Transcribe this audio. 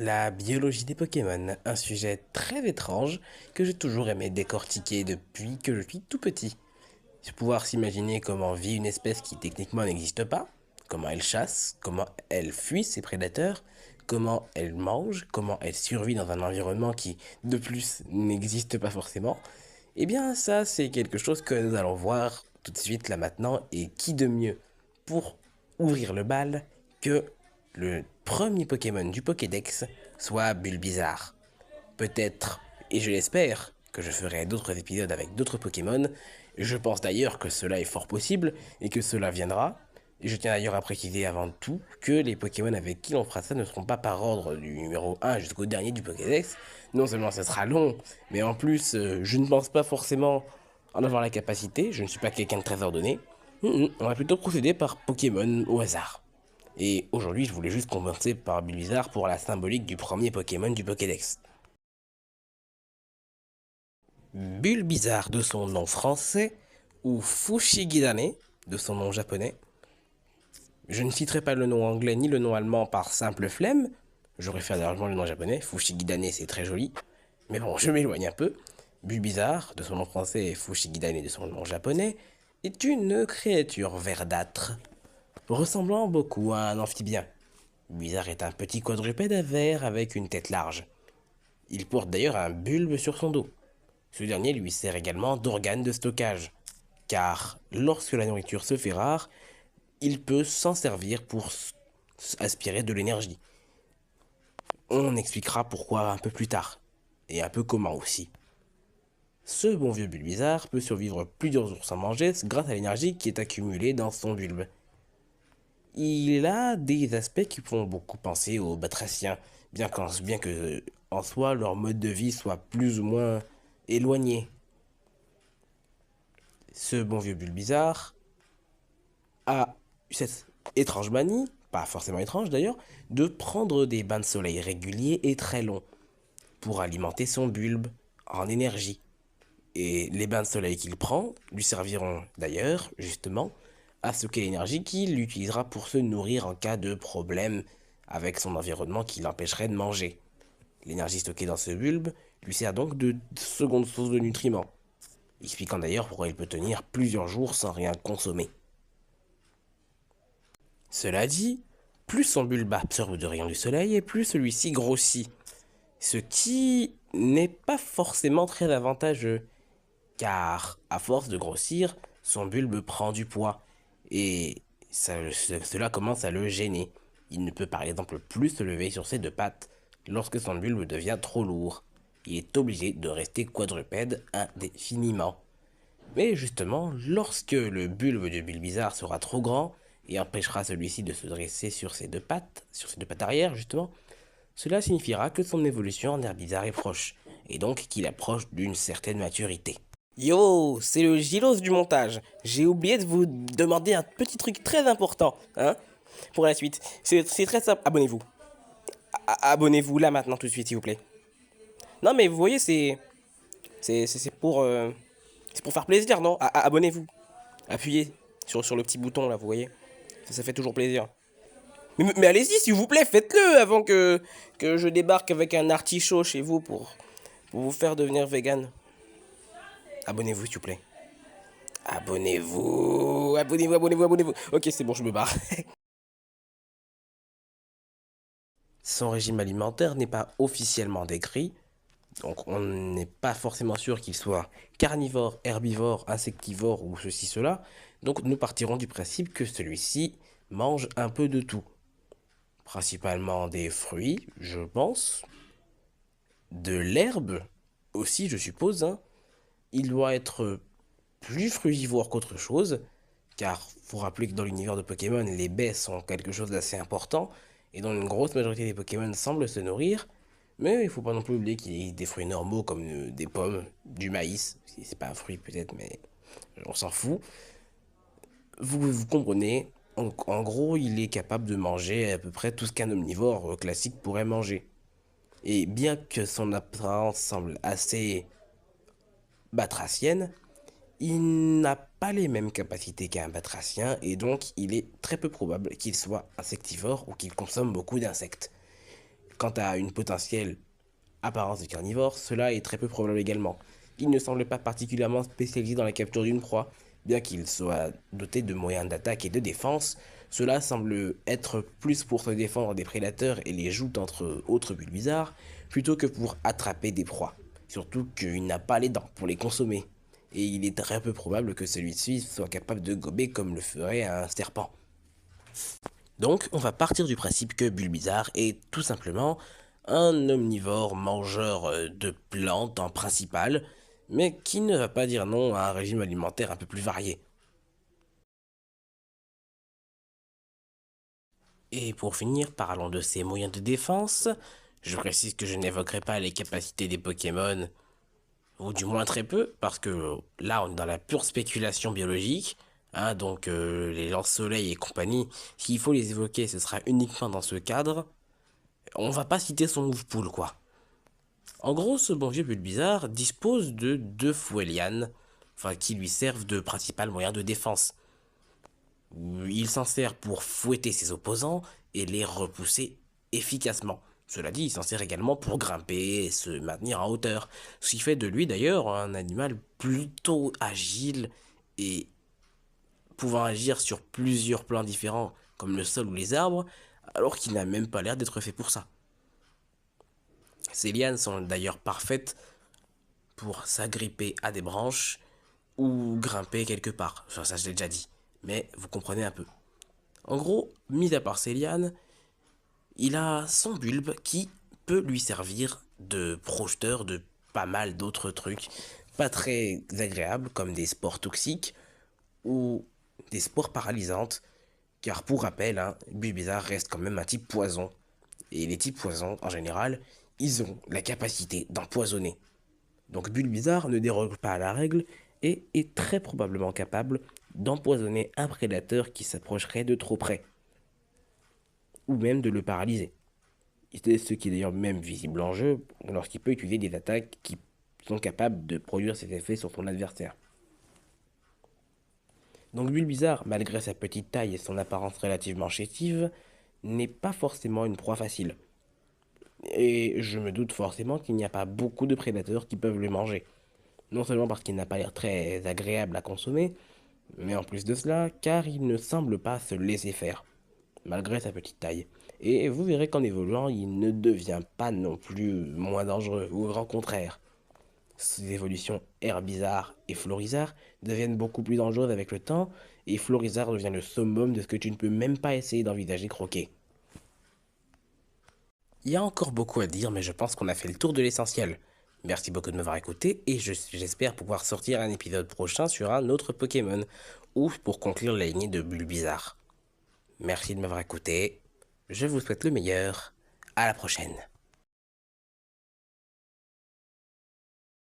La biologie des Pokémon, un sujet très étrange que j'ai toujours aimé décortiquer depuis que je suis tout petit. Pouvoir s'imaginer comment vit une espèce qui techniquement n'existe pas, comment elle chasse, comment elle fuit ses prédateurs, comment elle mange, comment elle survit dans un environnement qui, de plus, n'existe pas forcément. Eh bien, ça, c'est quelque chose que nous allons voir tout de suite là maintenant, et qui de mieux pour ouvrir le bal que le premier Pokémon du Pokédex soit Bulbizarre. Peut-être, et je l'espère, que je ferai d'autres épisodes avec d'autres Pokémon. Je pense d'ailleurs que cela est fort possible et que cela viendra. Et je tiens d'ailleurs à préciser avant tout que les Pokémon avec qui on fera ça ne seront pas par ordre du numéro 1 jusqu'au dernier du Pokédex. Non seulement ça sera long, mais en plus, je ne pense pas forcément en avoir la capacité. Je ne suis pas quelqu'un de très ordonné. On va plutôt procéder par Pokémon au hasard. Et aujourd'hui, je voulais juste commencer par Bulbizarre pour la symbolique du premier Pokémon du Pokédex. Bulbizarre de son nom français, ou Fushigidane de son nom japonais. Je ne citerai pas le nom anglais ni le nom allemand par simple flemme. Je réfère largement le nom japonais. Fushigidane, c'est très joli. Mais bon, je m'éloigne un peu. Bulbizarre, de son nom français, et Fushigidane de son nom japonais, est une créature verdâtre, ressemblant beaucoup à un amphibien. Bulbizarre est un petit quadrupède vert avec une tête large. Il porte d'ailleurs un bulbe sur son dos. Ce dernier lui sert également d'organe de stockage, car lorsque la nourriture se fait rare, il peut s'en servir pour aspirer de l'énergie. On expliquera pourquoi un peu plus tard, et un peu comment aussi. Ce bon vieux Bulbizarre peut survivre plusieurs jours sans manger grâce à l'énergie qui est accumulée dans son bulbe. Il a des aspects qui font beaucoup penser aux batraciens, bien que en soi leur mode de vie soit plus ou moins éloigné. Ce bon vieux Bulbizarre a cette étrange manie, pas forcément étrange d'ailleurs, de prendre des bains de soleil réguliers et très longs pour alimenter son bulbe en énergie. Et les bains de soleil qu'il prend lui serviront d'ailleurs, justement, à stocker l'énergie qu'il utilisera pour se nourrir en cas de problème avec son environnement qui l'empêcherait de manger. L'énergie stockée dans ce bulbe lui sert donc de seconde source de nutriments, expliquant d'ailleurs pourquoi il peut tenir plusieurs jours sans rien consommer. Cela dit, plus son bulbe absorbe de rayons du soleil et plus celui-ci grossit, ce qui n'est pas forcément très avantageux, car à force de grossir, son bulbe prend du poids, et cela commence à le gêner. Il ne peut par exemple plus se lever sur ses deux pattes lorsque son bulbe devient trop lourd. Il est obligé de rester quadrupède indéfiniment. Mais justement, lorsque le bulbe de Bulbizarre sera trop grand et empêchera celui-ci de se dresser sur ses deux pattes arrière justement, cela signifiera que son évolution en herbizarre est proche, et donc qu'il approche d'une certaine maturité. Yo, c'est le Gilos du montage. J'ai oublié de vous demander un petit truc très important, hein, pour la suite. C'est très simple. Abonnez-vous. Abonnez-vous là maintenant tout de suite, s'il vous plaît. Non, mais vous voyez, c'est pour faire plaisir, non? Abonnez-vous. Appuyez sur le petit bouton là, vous voyez. Ça fait toujours plaisir. Mais allez-y, s'il vous plaît, faites-le avant que je débarque avec un artichaut chez vous pour vous faire devenir vegan. Abonnez-vous, s'il vous plaît. Abonnez-vous, abonnez-vous, abonnez-vous, abonnez-vous. Ok, c'est bon, je me barre. Son régime alimentaire n'est pas officiellement décrit, donc on n'est pas forcément sûr qu'il soit carnivore, herbivore, insectivore ou ceci, cela. Donc nous partirons du principe que celui-ci mange un peu de tout. Principalement des fruits, je pense. De l'herbe aussi, je suppose, hein. Il doit être plus frugivore qu'autre chose, car faut rappeler que dans l'univers de Pokémon, les baies sont quelque chose d'assez important, et dont une grosse majorité des Pokémon semblent se nourrir. Mais il faut pas non plus oublier qu'il y a des fruits normaux comme des pommes, du maïs, c'est pas un fruit peut-être, mais on s'en fout. Vous comprenez, en gros, il est capable de manger à peu près tout ce qu'un omnivore classique pourrait manger. Et bien que son apparence semble assez batracienne, il n'a pas les mêmes capacités qu'un batracien et donc il est très peu probable qu'il soit insectivore ou qu'il consomme beaucoup d'insectes. Quant à une potentielle apparence de carnivore, cela est très peu probable également. Il ne semble pas particulièrement spécialisé dans la capture d'une proie, bien qu'il soit doté de moyens d'attaque et de défense. Cela semble être plus pour se défendre des prédateurs et les joutes entre autres bulles bizarres, plutôt que pour attraper des proies. Surtout qu'il n'a pas les dents pour les consommer. Et il est très peu probable que celui-ci soit capable de gober comme le ferait un serpent. Donc, on va partir du principe que Bulbizarre est tout simplement un omnivore mangeur de plantes en principal, mais qui ne va pas dire non à un régime alimentaire un peu plus varié. Et pour finir, parlons de ses moyens de défense. Je précise que je n'évoquerai pas les capacités des Pokémon, ou du moins très peu, parce que là on est dans la pure spéculation biologique. Hein, donc les lance-soleil et compagnie, s'il faut les évoquer, ce sera uniquement dans ce cadre. On va pas citer son move-pool, quoi. En gros, ce bon vieux Bulbizarre dispose de deux fouet-lianes, enfin qui lui servent de principal moyen de défense. Il s'en sert pour fouetter ses opposants et les repousser efficacement. Cela dit, il s'en sert également pour grimper et se maintenir en hauteur, ce qui fait de lui d'ailleurs un animal plutôt agile et pouvant agir sur plusieurs plans différents, comme le sol ou les arbres, alors qu'il n'a même pas l'air d'être fait pour ça. Ces lianes sont d'ailleurs parfaites pour s'agripper à des branches ou grimper quelque part. Enfin, ça, je l'ai déjà dit. Mais vous comprenez un peu. En gros, mis à part ces lianes, il a son bulbe qui peut lui servir de projeteur de pas mal d'autres trucs pas très agréables comme des spores toxiques ou des spores paralysantes. Car pour rappel, Bulbizarre reste quand même un type poison. Et les types poison, en général, ils ont la capacité d'empoisonner. Donc Bulbizarre ne déroge pas à la règle et est très probablement capable d'empoisonner un prédateur qui s'approcherait de trop près, ou même de le paralyser. C'est ce qui est d'ailleurs même visible en jeu lorsqu'il peut utiliser des attaques qui sont capables de produire cet effet sur son adversaire. Donc Bulbizarre, malgré sa petite taille et son apparence relativement chétive, n'est pas forcément une proie facile. Et je me doute forcément qu'il n'y a pas beaucoup de prédateurs qui peuvent le manger. Non seulement parce qu'il n'a pas l'air très agréable à consommer, mais en plus de cela, car il ne semble pas se laisser faire, malgré sa petite taille. Et vous verrez qu'en évoluant, il ne devient pas non plus moins dangereux, ou au grand contraire. Ces évolutions Herbizarre et Florizarre deviennent beaucoup plus dangereuses avec le temps, et Florizarre devient le summum de ce que tu ne peux même pas essayer d'envisager croquer. Il y a encore beaucoup à dire, mais je pense qu'on a fait le tour de l'essentiel. Merci beaucoup de m'avoir écouté et j'espère pouvoir sortir un épisode prochain sur un autre Pokémon ou pour conclure la lignée de Bulbizarre. Merci de m'avoir écouté, je vous souhaite le meilleur, à la prochaine.